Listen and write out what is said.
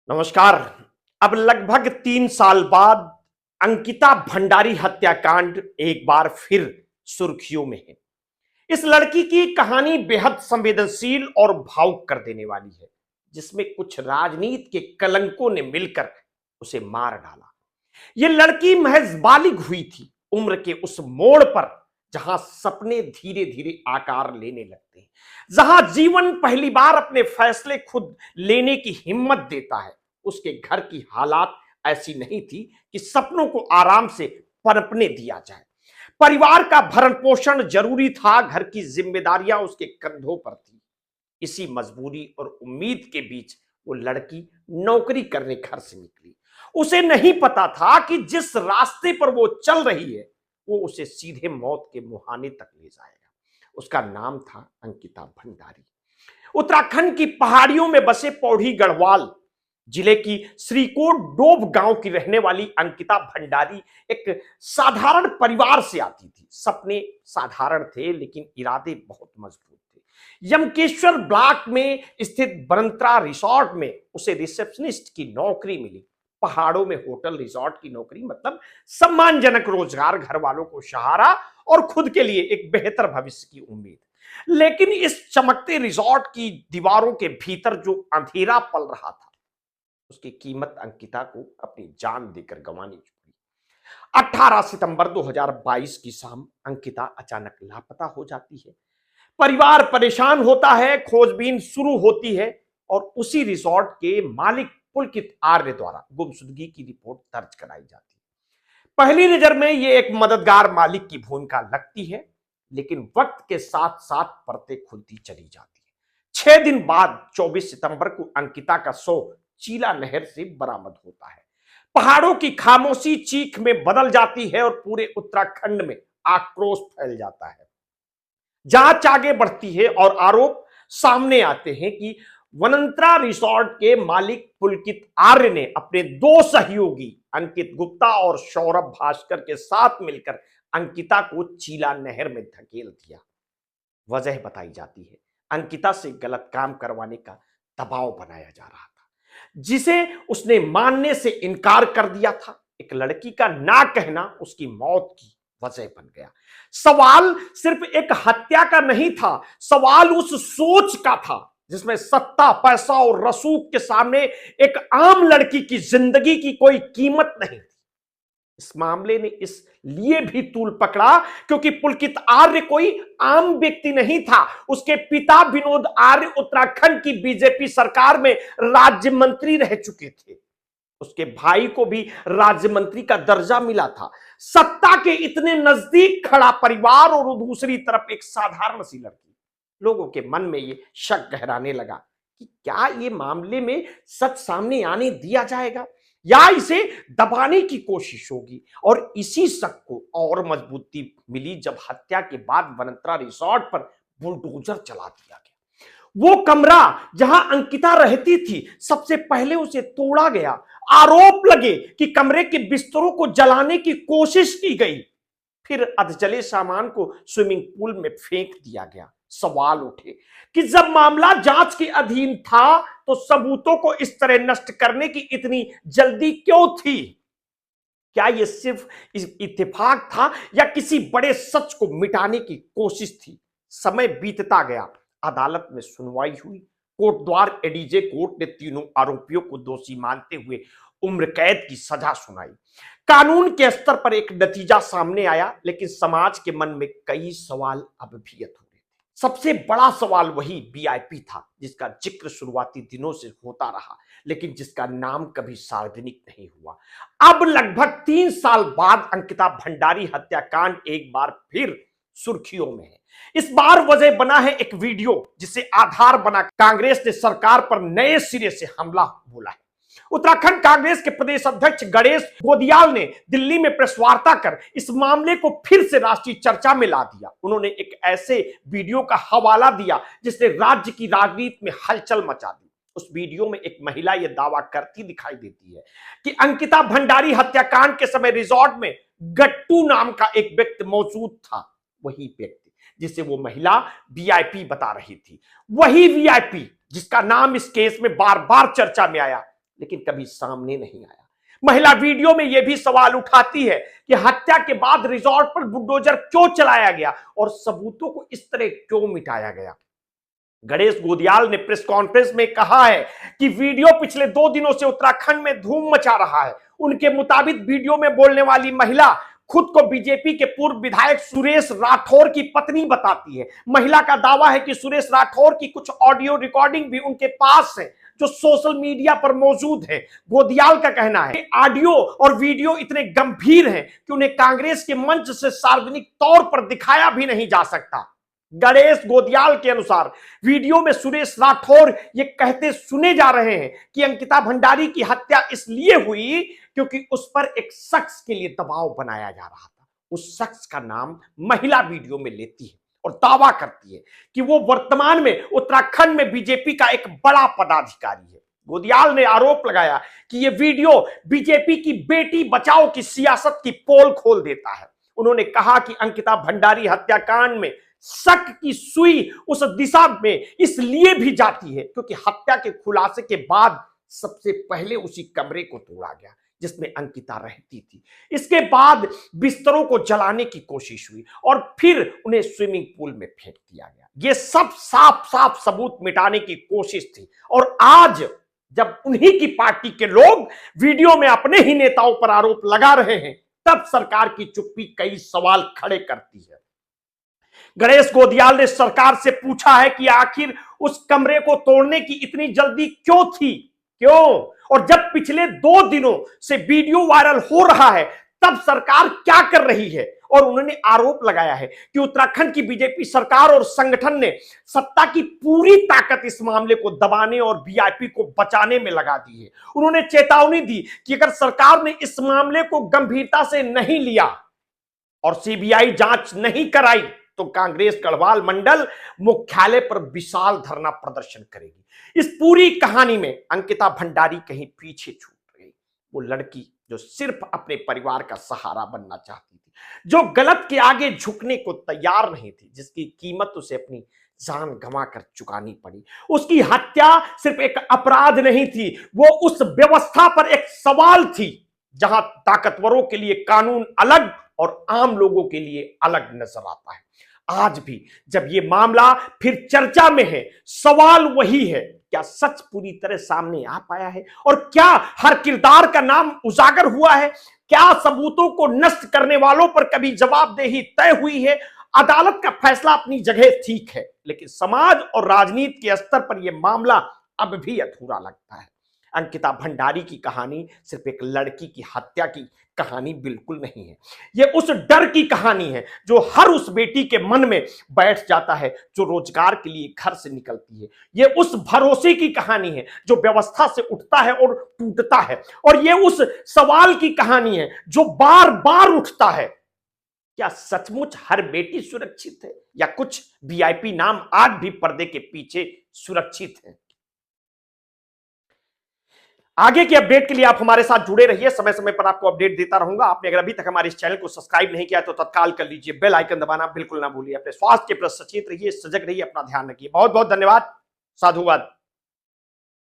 नमस्कार। अब लगभग 3 साल बाद अंकिता भंडारी हत्याकांड एक बार फिर सुर्खियों में है। इस लड़की की कहानी बेहद संवेदनशील और भावुक कर देने वाली है, जिसमें कुछ राजनीति के कलंकों ने मिलकर उसे मार डाला। यह लड़की महज बालिग हुई थी, उम्र के उस मोड़ पर जहां सपने धीरे धीरे आकार लेने लगते हैं, जहां जीवन पहली बार अपने फैसले खुद लेने की हिम्मत देता है। उसके घर की हालात ऐसी नहीं थी कि सपनों को आराम से पनपने दिया जाए। परिवार का भरण पोषण जरूरी था, घर की जिम्मेदारियां उसके कंधों पर थी। इसी मजबूरी और उम्मीद के बीच वो लड़की नौकरी करने घर से निकली। उसे नहीं पता था कि जिस रास्ते पर वो चल रही है वो उसे सीधे मौत के मुहाने तक ले जाएगा। उसका नाम था अंकिता भंडारी। उत्तराखंड की पहाड़ियों में बसे पौड़ी गढ़वाल जिले की श्रीकोट डोब गांव की रहने वाली अंकिता भंडारी एक साधारण परिवार से आती थी। सपने साधारण थे लेकिन इरादे बहुत मजबूत थे। यमकेश्वर ब्लॉक में स्थित बनंत्रा रिसोर्ट में उसे रिसेप्शनिस्ट की नौकरी मिली। पहाड़ों में होटल रिसोर्ट की नौकरी मतलब सम्मानजनक रोजगार, घर वालों को सहारा और खुद के लिए एक बेहतर भविष्य की उम्मीद। लेकिन इस चमकते रिसोर्ट की दीवारों के भीतर जो अंधेरा पल रहा था उसकी कीमत अंकिता को अपनी जान देकर गंवानी पड़ी। 18 सितंबर 2022 की शाम अंकिता अचानक लापता हो जाती है। परिवार परेशान होता है, खोजबीन शुरू होती है और उसी रिसोर्ट के मालिक पुलकित आर्य द्वारा गुमशुदगी की रिपोर्ट दर्ज कराई जाती है। पहली नजर में यह एक मददगार मालिक की भूमिका लगती है, लेकिन वक्त के साथ साथ परतें खुलती चली जाती है। 6 दिन बाद 24 सितंबर को अंकिता का शव चीला नहर से बरामद होता है। पहाड़ों की खामोशी चीख में बदल जाती है और पूरे उत्तराखंड में आक्रोश फैल जाता है। जांच आगे बढ़ती है और आरोप सामने आते हैं कि वनंत्रा रिसोर्ट के मालिक पुलकित आर्य ने अपने 2 सहयोगी अंकित गुप्ता और सौरभ भास्कर के साथ मिलकर अंकिता को चीला नहर में धकेल दिया। वजह बताई जाती है अंकिता से गलत काम करवाने का दबाव बनाया जा रहा था, जिसे उसने मानने से इनकार कर दिया था। एक लड़की का ना कहना उसकी मौत की वजह बन गया। सवाल सिर्फ एक हत्या का नहीं था, सवाल उस सोच का था जिसमें सत्ता, पैसा और रसूख के सामने एक आम लड़की की जिंदगी की कोई कीमत नहीं थी। इस मामले ने इसलिए भी तूल पकड़ा क्योंकि पुलकित आर्य कोई आम व्यक्ति नहीं था। उसके पिता विनोद आर्य उत्तराखंड की बीजेपी सरकार में राज्य मंत्री रह चुके थे। उसके भाई को भी राज्य मंत्री का दर्जा मिला था। सत्ता के इतने नजदीक खड़ा परिवार और दूसरी तरफ एक साधारण सी लड़की। लोगों के मन में ये शक गहराने लगा कि क्या ये मामले में सच सामने आने दिया जाएगा या इसे दबाने की कोशिश होगी। और इसी शक को और मजबूती मिली जब हत्या के बाद वनंत्रा रिसोर्ट पर बुलडोजर चला दिया गया। वो कमरा जहां अंकिता रहती थी सबसे पहले उसे तोड़ा गया। आरोप लगे कि कमरे के बिस्तरों को जलाने की कोशिश की गई। फिर अधजले सामान को स्विमिंग पूल में फेंक दिया गया। सवाल उठे कि जब मामला जांच के अधीन था तो सबूतों को इस तरह नष्ट करने की इतनी जल्दी क्यों थी। क्या यह सिर्फ इत्तेफाक था या किसी बड़े सच को मिटाने की कोशिश थी। समय बीतता गया, अदालत में सुनवाई हुई। कोटद्वार एडीजे कोर्ट ने तीनों आरोपियों को दोषी मानते हुए उम्र कैद की सजा सुनाई। कानून के स्तर पर एक नतीजा सामने आया, लेकिन समाज के मन में कई सवाल अब भी अधूरे थे। सबसे बड़ा सवाल वही वीआईपी था जिसका जिक्र शुरुआती दिनों से होता रहा, लेकिन जिसका नाम कभी सार्वजनिक नहीं हुआ। अब लगभग 3 साल बाद अंकिता भंडारी हत्याकांड एक बार फिर सुर्खियों में है। इस बार वजह बना है एक वीडियो जिसे आधार बना कांग्रेस ने सरकार पर नए सिरे से हमला बोला है। उत्तराखंड कांग्रेस के प्रदेश अध्यक्ष गणेश गोदियाल ने दिल्ली में प्रेस वार्ता कर इस मामले को फिर से राष्ट्रीय चर्चा में ला दिया। उन्होंने एक ऐसे वीडियो का हवाला दिया जिसने राज्य की राजनीति में हलचल मचा दी। उस वीडियो में एक महिला यह दावा करती दिखाई देती है कि अंकिता भंडारी हत्याकांड के समय रिसोर्ट में गट्टू नाम का एक व्यक्ति मौजूद था। वही व्यक्ति जिसे वो महिला वीआईपी बता रही थी, वही वीआईपी जिसका नाम इस केस में बार बार चर्चा में आया। लेकिन कभी सामने नहीं आया। महिला वीडियो में यह भी सवाल उठाती है कि हत्या के बाद रिजॉर्ट पर बुलडोजर क्यों चलाया गया और सबूतों को इस तरह क्यों मिटाया गया। गणेश गोदियाल ने प्रेस कॉन्फ्रेंस में कहा है कि वीडियो पिछले 2 दिनों से उत्तराखंड में धूम मचा रहा है। उनके मुताबिक वीडियो में बोलने वाली महिला खुद को बीजेपी के पूर्व विधायक सुरेश राठौर की पत्नी बताती है। महिला का दावा है कि सुरेश राठौर की कुछ ऑडियो रिकॉर्डिंग भी उनके पास है जो सोशल मीडिया पर मौजूद है। गोदियाल का कहना है ऑडियो और वीडियो इतने गंभीर हैं कि उन्हें कांग्रेस के मंच से सार्वजनिक तौर पर दिखाया भी नहीं जा सकता। गणेश गोदियाल के अनुसार वीडियो में सुरेश राठौर ये कहते सुने जा रहे हैं कि अंकिता भंडारी की हत्या इसलिए हुई क्योंकि उस पर एक शख्स के लिए दबाव बनाया जा रहा था। उस शख्स का नाम महिला वीडियो में लेती है और दावा करती है कि वो वर्तमान में उत्तराखंड में बीजेपी का एक बड़ा पदाधिकारी है। गोदियाल ने आरोप लगाया कि यह वीडियो बीजेपी की बेटी बचाओ की सियासत की पोल खोल देता है। उन्होंने कहा कि अंकिता भंडारी हत्याकांड में शक की सुई उस दिशा में इसलिए भी जाती है क्योंकि हत्या के खुलासे के बाद सबसे पहले उसी कमरे को तोड़ा गया जिसमें अंकिता रहती थी। इसके बाद बिस्तरों को जलाने की कोशिश हुई और फिर उन्हें स्विमिंग पूल में फेंक दिया गया। ये सब साफ साफ सबूत मिटाने की कोशिश थी और आज जब उन्हीं की पार्टी के लोग वीडियो में अपने ही नेताओं पर आरोप लगा रहे हैं तब सरकार की चुप्पी कई सवाल खड़े करती है। गणेश गोदियाल ने सरकार से पूछा है कि आखिर उस कमरे को तोड़ने की इतनी जल्दी क्यों थी, क्यों? और जब पिछले 2 दिनों से वीडियो वायरल हो रहा है तब सरकार क्या कर रही है? और उन्होंने आरोप लगाया है कि उत्तराखंड की बीजेपी सरकार और संगठन ने सत्ता की पूरी ताकत इस मामले को दबाने और वीआईपी को बचाने में लगा दी है। उन्होंने चेतावनी दी कि अगर सरकार ने इस मामले को गंभीरता से नहीं लिया और सीबीआई जांच नहीं कराई तो कांग्रेस गढ़वाल मंडल मुख्यालय पर विशाल धरना प्रदर्शन करेगी। इस पूरी कहानी में अंकिता भंडारी कहीं पीछे छूट गई। वो लड़की जो सिर्फ अपने परिवार का सहारा बनना चाहती थी, जो गलत के आगे झुकने को तैयार नहीं थी, जिसकी कीमत उसे अपनी जान गंवा कर चुकानी पड़ी। उसकी हत्या सिर्फ एक अपराध नहीं थी, वो उस व्यवस्था पर एक सवाल थी जहां ताकतवरों के लिए कानून अलग और आम लोगों के लिए अलग नजर आता है। आज भी जब ये मामला फिर चर्चा में है, सवाल वही है, क्या सच पूरी तरह सामने आ पाया है और क्या हर किरदार का नाम उजागर हुआ है? क्या सबूतों को नष्ट करने वालों पर कभी जवाबदेही तय हुई है? अदालत का फैसला अपनी जगह ठीक है, लेकिन समाज और राजनीति के स्तर पर यह मामला अब भी अधूरा लगता है। अंकिता भंडारी की कहानी सिर्फ एक लड़की की हत्या की कहानी बिल्कुल नहीं है। यह उस डर की कहानी है जो हर उस बेटी के मन में बैठ जाता है जो रोजगार के लिए घर से निकलती है। यह उस भरोसे की कहानी है जो व्यवस्था से उठता है और टूटता है। और यह उस सवाल की कहानी है जो बार बार उठता है, क्या सचमुच हर बेटी सुरक्षित है या कुछ वीआईपी नाम आज भी पर्दे के पीछे सुरक्षित है? आगे की अपडेट के लिए आप हमारे साथ जुड़े रहिए, समय समय पर आपको अपडेट देता रहूंगा। आपने अगर अभी तक हमारे इस चैनल को सब्सक्राइब नहीं किया तो तत्काल कर लीजिए, बेल आइकन दबाना बिल्कुल ना भूलिए। अपने स्वास्थ्य के प्रति सचेत रहिए, सजग रहिए, अपना ध्यान रखिए। बहुत बहुत धन्यवाद। साधुवाद।